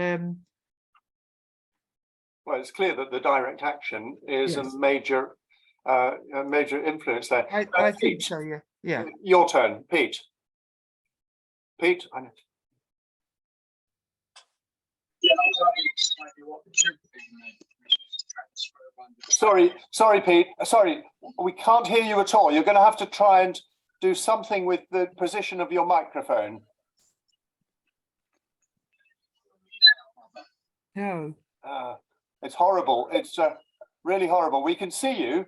[SPEAKER 1] well, it's clear that the direct action is a major influence there.
[SPEAKER 2] I think so, yeah. Yeah.
[SPEAKER 1] Your turn, Pete. Pete. Sorry, Pete. Sorry, we can't hear you at all. You're going to have to try and do something with the position of your microphone.
[SPEAKER 2] No.
[SPEAKER 1] It's horrible. It's really horrible. We can see you.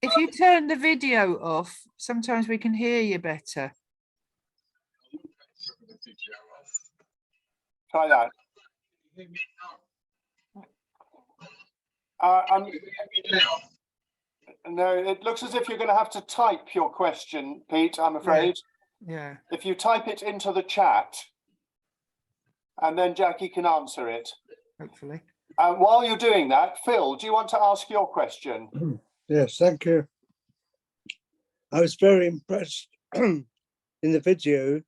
[SPEAKER 2] If you turn the video off, sometimes we can hear you better.
[SPEAKER 1] Try that. No, it looks as if you're going to have to type your question, Pete, I'm afraid.
[SPEAKER 2] Yeah.
[SPEAKER 1] If you type it into the chat, and then Jackie can answer it.
[SPEAKER 2] Hopefully.
[SPEAKER 1] And while you're doing that, Phil, do you want to ask your question?
[SPEAKER 14] Yes, thank you. I was very impressed in the video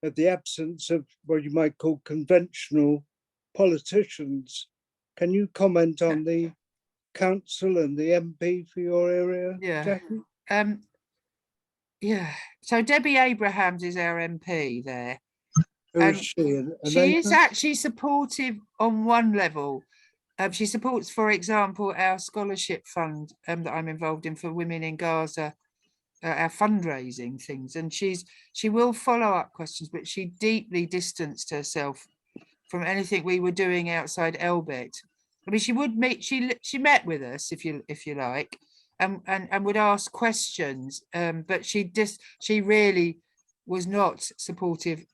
[SPEAKER 14] at the absence of what you might call conventional politicians. Can you comment on the council and the MP for your area, Jackie?
[SPEAKER 2] Yeah. So Debbie Abrahams is our MP there.
[SPEAKER 14] Who is she?
[SPEAKER 2] She is actually supportive on one level. She supports, for example, our scholarship fund that I'm involved in for women in Gaza, our fundraising things. And she will follow up questions, but she deeply distanced herself from anything we were doing outside ELBIT. I mean, she would meet, she met with us, if you like, and would ask questions, but she really was not supportive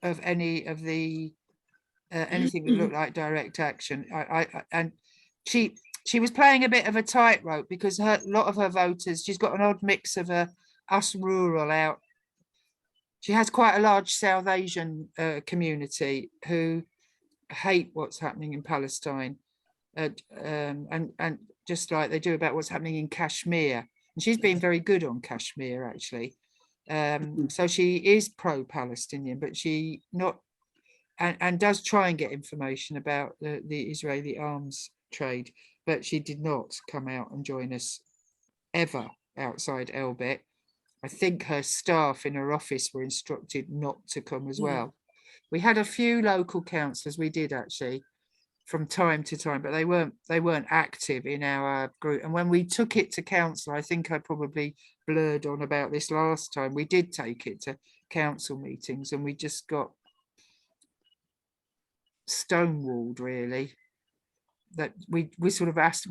[SPEAKER 2] of any of the anything that looked like direct action. And she was playing a bit of a tightrope because a lot of her voters, she's got an odd mix of us rural out. She has quite a large South Asian community who hate what's happening in Palestine, and just like they do about what's happening in Kashmir. And she's been very good on Kashmir, actually. So she is pro-Palestinian, but she not, and does try and get information about the Israeli arms trade, but she did not come out and join us ever outside ELBIT. I think her staff in her office were instructed not to come as well. We had a few local councillors, we did actually, from time to time, but they weren't active in our group. And when we took it to council, I think I probably blurred on about this last time, we did take it to council meetings and we just got stonewalled, really. That we sort of asked,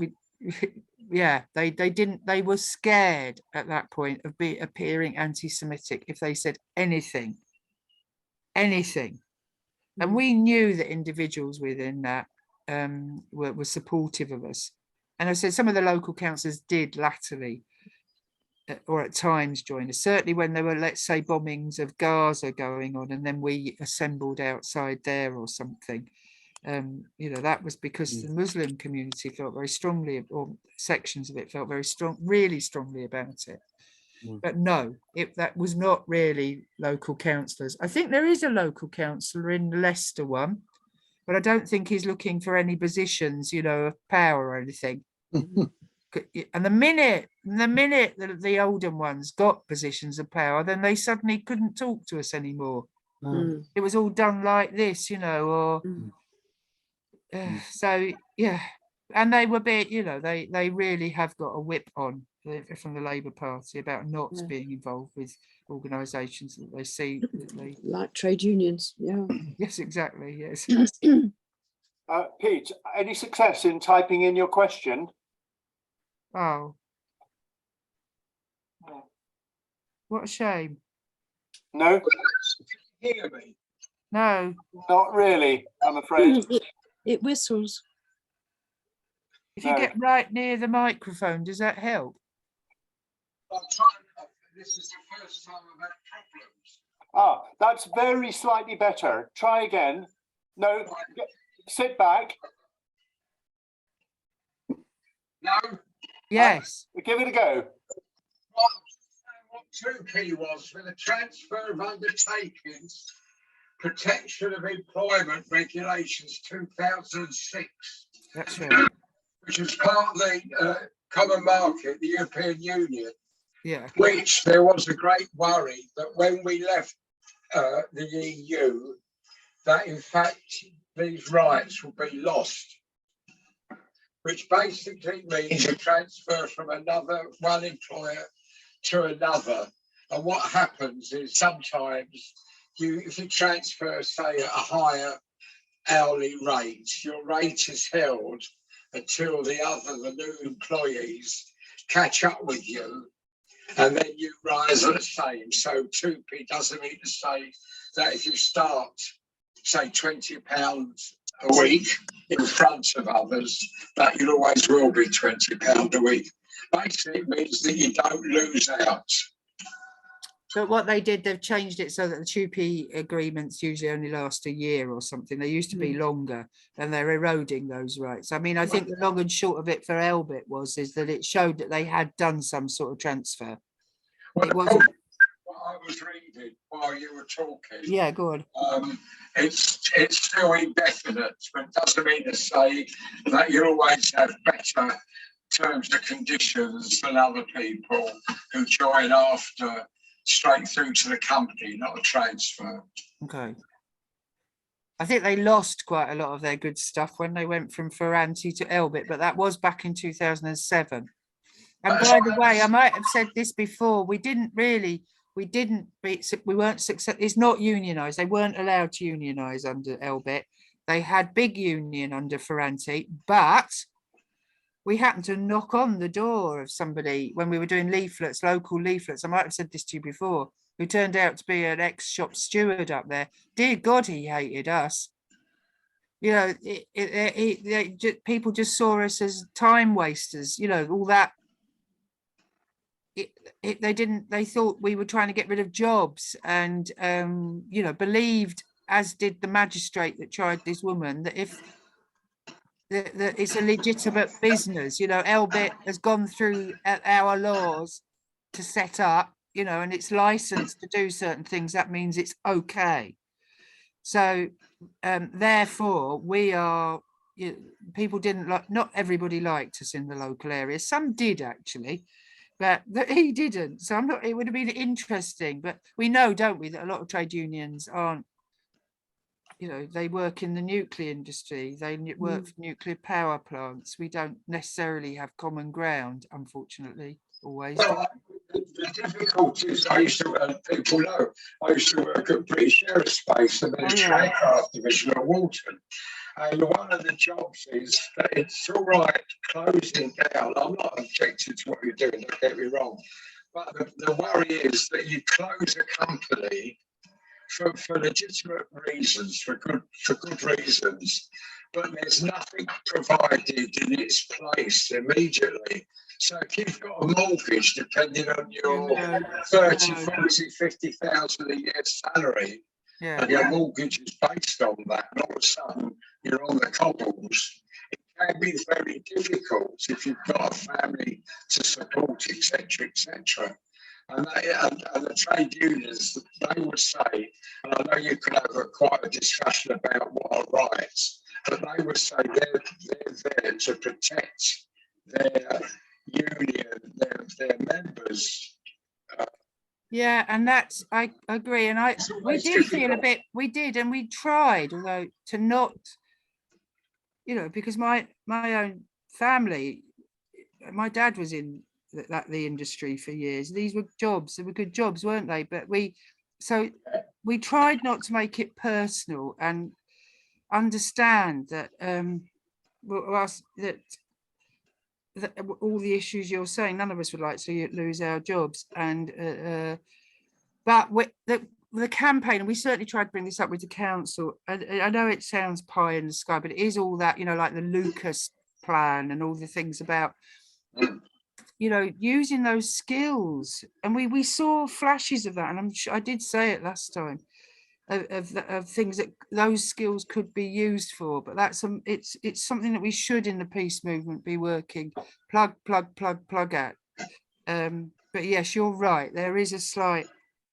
[SPEAKER 2] yeah, they were scared at that point of appearing anti-Semitic if they said anything. And we knew that individuals within that were supportive of us. And I said some of the local councillors did latterly or at times join us, certainly when there were, let's say, bombings of Gaza going on and then we assembled outside there or something. You know, that was because the Muslim community felt very strongly, or sections of it felt very strong, really strongly about it. But no, that was not really local councillors. I think there is a local councillor in the Leicester one, but I don't think he's looking for any positions, you know, of power or anything. And the minute the Oldham ones got positions of power, then they suddenly couldn't talk to us anymore. It was all done like this, you know, or so yeah. And they were you know, they really have got a whip on from the Labour Party about not being involved with organisations that they see that they
[SPEAKER 11] like trade unions. Yeah.
[SPEAKER 2] Yes, exactly. Yes.
[SPEAKER 1] Pete, any success in typing in your question?
[SPEAKER 2] Oh, what a shame.
[SPEAKER 1] No.
[SPEAKER 8] Hear me?
[SPEAKER 2] No,
[SPEAKER 1] not really, I'm afraid.
[SPEAKER 11] It whistles.
[SPEAKER 2] If you get right near the microphone, does that help?
[SPEAKER 8] I'm trying. This is the first time I've had problems.
[SPEAKER 1] That's very slightly better. Try again. No, sit back.
[SPEAKER 8] No.
[SPEAKER 2] Yes.
[SPEAKER 1] Give it a go.
[SPEAKER 8] What 2P was for the transfer of undertakings, protection of employment regulations 2006.
[SPEAKER 2] That's right.
[SPEAKER 8] Which is part of the common market, the European Union.
[SPEAKER 2] Yeah.
[SPEAKER 8] Which there was a great worry that when we left the EU, that in fact these rights will be lost. Which basically means a transfer from one employer to another. And what happens is sometimes if you transfer, say, at a higher hourly rate, your rate is held until the new employees catch up with you, and then you rise at the same. So 2P doesn't mean to say that if you start, say, £20 a week in front of others, that you always will be £20 a week. Basically, it means that you don't lose out.
[SPEAKER 2] But what they did, they've changed it so that the TUPE agreements usually only last a year or something. They used to be longer, and they're eroding those rights. I mean, I think the long and short of it for ELBIT is that it showed that they had done some sort of transfer. It wasn't.
[SPEAKER 15] What I was reading while you were talking.
[SPEAKER 2] Yeah, go on.
[SPEAKER 15] It's still indefinite, but it doesn't mean to say that you always have better terms and conditions than other people who join after, straight through to the company, not a transfer.
[SPEAKER 2] Okay. I think they lost quite a lot of their good stuff when they went from Ferranti to ELBIT, but that was back in 2007. And by the way, I might have said this before, we weren't successful. It's not unionised. They weren't allowed to unionise under ELBIT. They had big union under Ferranti, but we happened to knock on the door of somebody when we were doing leaflets, local leaflets. I might have said this to you before, who turned out to be an ex-shop steward up there. Dear God, he hated us. You know, people just saw us as time wasters, you know, all that. They thought we were trying to get rid of jobs, and you know, believed, as did the magistrate that tried this woman, that if that it's a legitimate business, you know, ELBIT has gone through our laws to set up, you know, and it's licensed to do certain things, that means it's okay. So therefore we are, people didn't like, not everybody liked us in the local area, some did actually, but he didn't. So it would have been interesting, but we know, don't we, that a lot of trade unions aren't, you know, they work in the nuclear industry, they work for nuclear power plants. We don't necessarily have common ground, unfortunately, always.
[SPEAKER 15] Well, the difficulties, people know, I used to work at British Aerospace and the Tradecraft division at Walton. And one of the jobs is that it's all right closing down. I'm not objecting to what you're doing, don't get me wrong. But the worry is that you close a company for legitimate reasons, for good reasons, but there's nothing provided in its place immediately. So if you've got a mortgage, depending on your 30, 40, 50,000 a year salary, and your mortgage is based on that, and all of a sudden you're on the cobbles, it can be very difficult if you've got a family to support, etc., etc. And the trade unions, they would say, and I know you could have quite a discussion about what are rights, but they would say they're there to protect their union, their members.
[SPEAKER 2] Yeah, and that's, I agree. And we did feel a bit, we did, and we tried, although to not, you know, because my own family, my dad was in the industry for years. These were jobs, they were good jobs, weren't they? But we tried not to make it personal and understand that that all the issues you're saying, none of us would like to lose our jobs. And but the campaign, and we certainly tried to bring this up with the council. I know it sounds pie in the sky, but it is all that, you know, like the Lucas plan and all the things about, you know, using those skills. And we saw flashes of that, and I'm sure I did say it last time, of things that those skills could be used for. But that's it's something that we should in the peace movement be working plug at. But yes, you're right, there is a slight,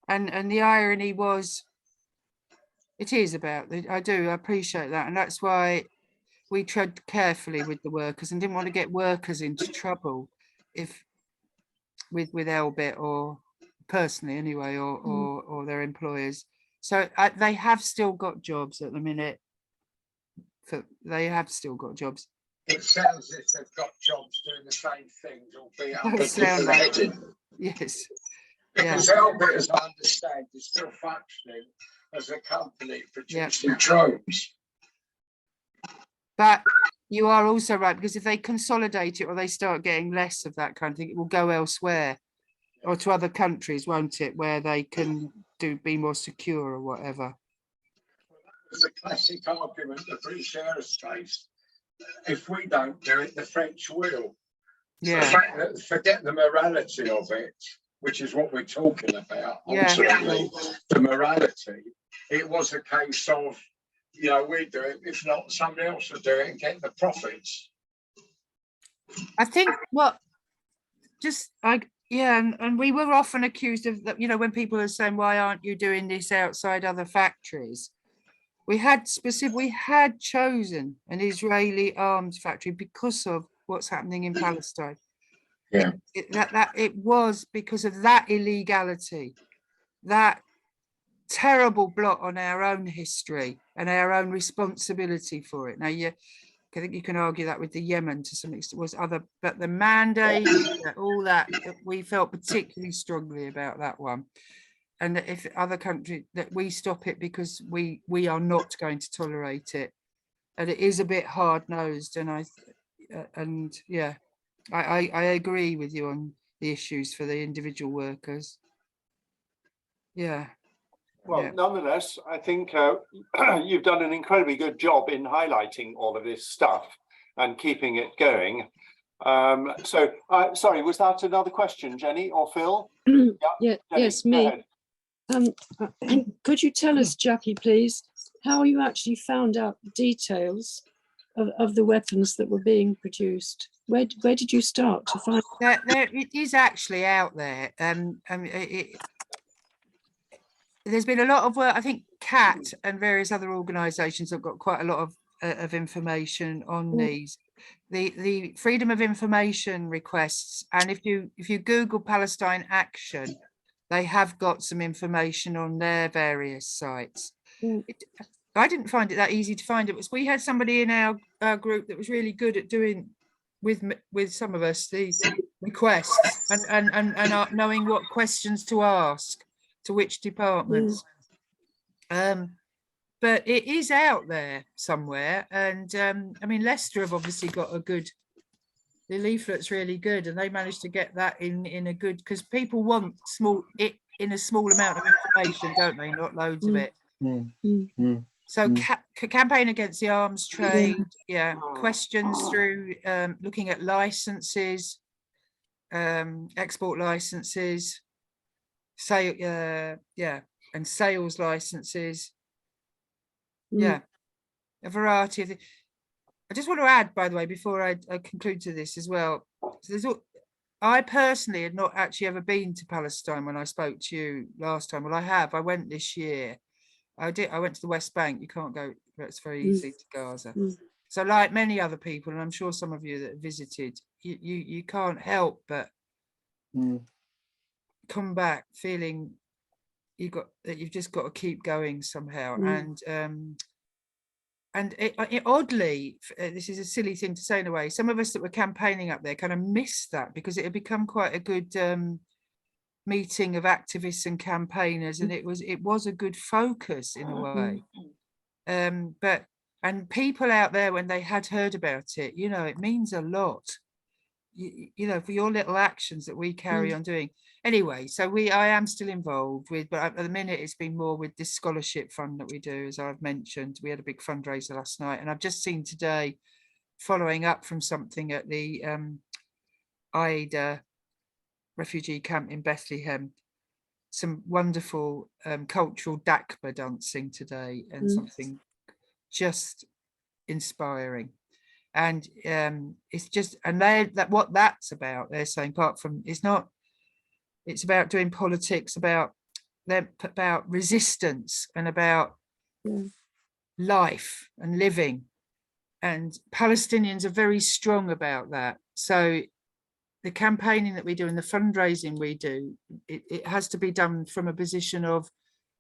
[SPEAKER 2] and the irony was, it is about, I appreciate that, and that's why we tread carefully with the workers and didn't want to get workers into trouble with ELBIT, or personally anyway, or their employers. So they have still got jobs at the minute. They have still got jobs.
[SPEAKER 15] It sounds as if they've got jobs doing the same things, albeit under different heading.
[SPEAKER 2] Yes.
[SPEAKER 15] Because ELBIT, as I understand, is still functioning as a company producing drones.
[SPEAKER 2] But you are also right, because if they consolidate it or they start getting less of that kind of thing, it will go elsewhere or to other countries, won't it, where they can be more secure or whatever.
[SPEAKER 15] There's a classic argument of British Aerospace. If we don't do it, the French will.
[SPEAKER 2] Yeah.
[SPEAKER 15] So forget the morality of it. which is what we're talking about,
[SPEAKER 2] Yeah.
[SPEAKER 15] ultimately, the morality, it was a case of, you know, we do it, if not, somebody else will do it and get the profits.
[SPEAKER 2] I think and we were often accused of that, you know, when people are saying, why aren't you doing this outside other factories? We had chosen an Israeli arms factory because of what's happening in Palestine.
[SPEAKER 15] Yeah.
[SPEAKER 2] It was because of that illegality, that terrible blot on our own history and our own responsibility for it. Now, I think you can argue that with the Yemen to some extent was other, but the mandate, all that, we felt particularly strongly about that one. And that if other countries, that we stop it because we are not going to tolerate it. And it is a bit hard-nosed, and I agree with you on the issues for the individual workers. Yeah.
[SPEAKER 1] Well, nonetheless, I think you've done an incredibly good job in highlighting all of this stuff and keeping it going. Sorry, was that another question, Jenny or Phil?
[SPEAKER 11] Yeah,
[SPEAKER 1] Jenny,
[SPEAKER 11] yes,
[SPEAKER 1] go
[SPEAKER 11] me.
[SPEAKER 1] ahead.
[SPEAKER 11] Could you tell us, Jackie, please, how you actually found out the details of the weapons that were being produced? Where did you start to find?
[SPEAKER 2] It is actually out there. There's been a lot of work. I think CAT and various other organisations have got quite a lot of information on these. The freedom of information requests, and if you Google Palestine Action, they have got some information on their various sites. I didn't find it that easy to find. We had somebody in our group that was really good at doing with some of us these requests and knowing what questions to ask to which departments. But it is out there somewhere, and I mean, Leicester have obviously got the leaflet's really good, and they managed to get that in a good, because people want in a small amount of information, don't they? Not loads of it. So campaign against the arms trade, questions through looking at licenses, export licenses, and sales licenses. A variety of I just want to add, by the way, before I conclude to this as well, I personally had not actually ever been to Palestine when I spoke to you last time. Well, I have. I went this year. I went to the West Bank. You can't go, it's very easy to Gaza. So like many other people, and I'm sure some of you that have visited, you can't help but come back feeling you've just got to keep going somehow. And it oddly, this is a silly thing to say in a way, some of us that were campaigning up there kind of missed that, because it had become quite a good meeting of activists and campaigners, and it was a good focus in a way. And people out there, when they had heard about it, you know, it means a lot, you know, for your little actions that we carry on doing. Anyway, so I am still involved with, but at the minute it's been more with this scholarship fund that we do, as I've mentioned. We had a big fundraiser last night, and I've just seen today, following up from something at the Aida refugee camp in Bethlehem, some wonderful cultural JACQUI dancing today, and something just inspiring. And it's just, and what that's about, they're saying, apart from, it's about doing politics, about resistance, and about life and living. And Palestinians are very strong about that. So the campaigning that we do and the fundraising we do, it has to be done from a position of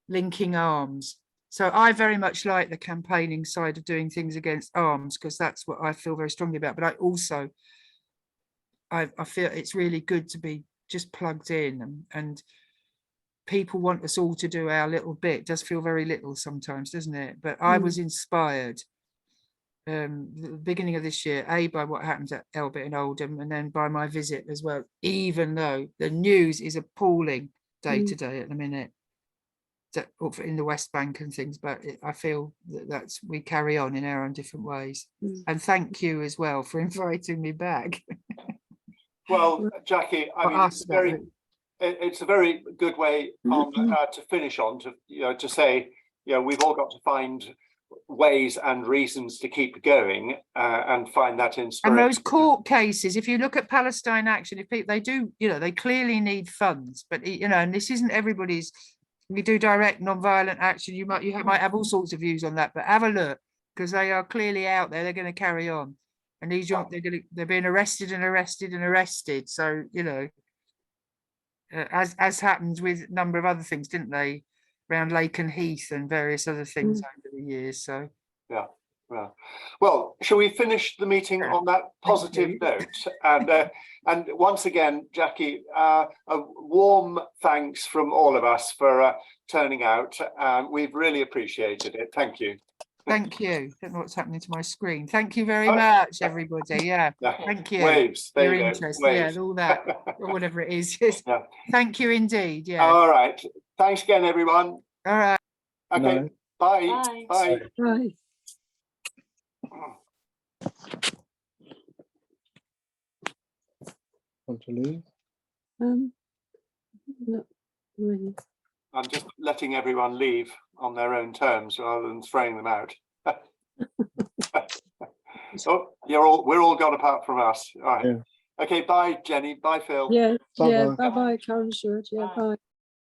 [SPEAKER 2] linking arms. So I very much like the campaigning side of doing things against arms, because that's what I feel very strongly about. But I also, I feel it's really good to be just plugged in, and people want us all to do our little bit. It does feel very little sometimes, doesn't it? But I was inspired the beginning of this year, by what happened at ELBIT and Oldham, and then by my visit as well, even though the news is appalling day to day at the minute in the West Bank and things, but I feel that we carry on in our own different ways. And thank you as well for inviting me back.
[SPEAKER 1] Well, Jackie, I mean, it's a very good way on to finish on, to to say, we've all got to find ways and reasons to keep going and find that inspiration.
[SPEAKER 2] And those court cases, if you look at Palestine Action, if people, they do, they clearly need funds, but and this isn't everybody's. We do direct non-violent action. You might have all sorts of views on that, but have a look, because they are clearly out there. They're going to carry on, and these they're being arrested and arrested and arrested. So as happens with a number of other things, didn't they, around Lake and Heath and various other things over the years. So
[SPEAKER 1] yeah. Well, shall we finish the meeting on that positive note? And once again, Jackie, a warm thanks from all of us for turning out. We've really appreciated it. Thank you.
[SPEAKER 2] Thank you. Don't know what's happening to my screen. Thank you very much, everybody. Yeah, thank you.
[SPEAKER 1] Waves. There
[SPEAKER 2] your
[SPEAKER 1] you go.
[SPEAKER 2] interest.
[SPEAKER 1] Waves.
[SPEAKER 2] Yeah, all that, or whatever it is. Yes. Yeah. Thank you indeed. Yeah.
[SPEAKER 1] All right. Thanks again, everyone.
[SPEAKER 2] All right.
[SPEAKER 1] Okay.
[SPEAKER 14] No.
[SPEAKER 1] Bye. Bye.
[SPEAKER 11] Bye.
[SPEAKER 14] Want to leave?
[SPEAKER 11] Not really.
[SPEAKER 1] I'm just letting everyone leave on their own terms rather than throwing them out. Oh, we're all gone apart from us. All right. Yeah. Okay, bye, Jenny. Bye, Phil.
[SPEAKER 11] Yeah,
[SPEAKER 14] Bye-bye.
[SPEAKER 11] yeah. Bye-bye, Karen Stewart. Yeah, bye.